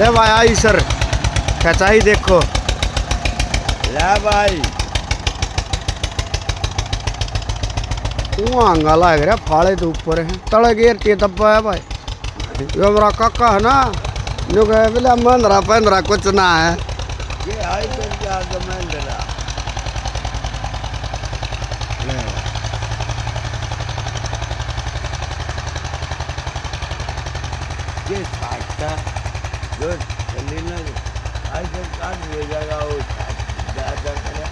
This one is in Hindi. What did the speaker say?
ले भाई आई सर खचाई देखो ले भाई वहाँ लग रहा फाड़े तो ऊपर है तले गेर के दब्बा है भाई यो मेरा काका है ना जो कहे बोले 15 कुछ ना है ये आई तो क्या मैं जरा ये साइटा जो चली ना आई तो काट हो जाएगा वो जा जा करे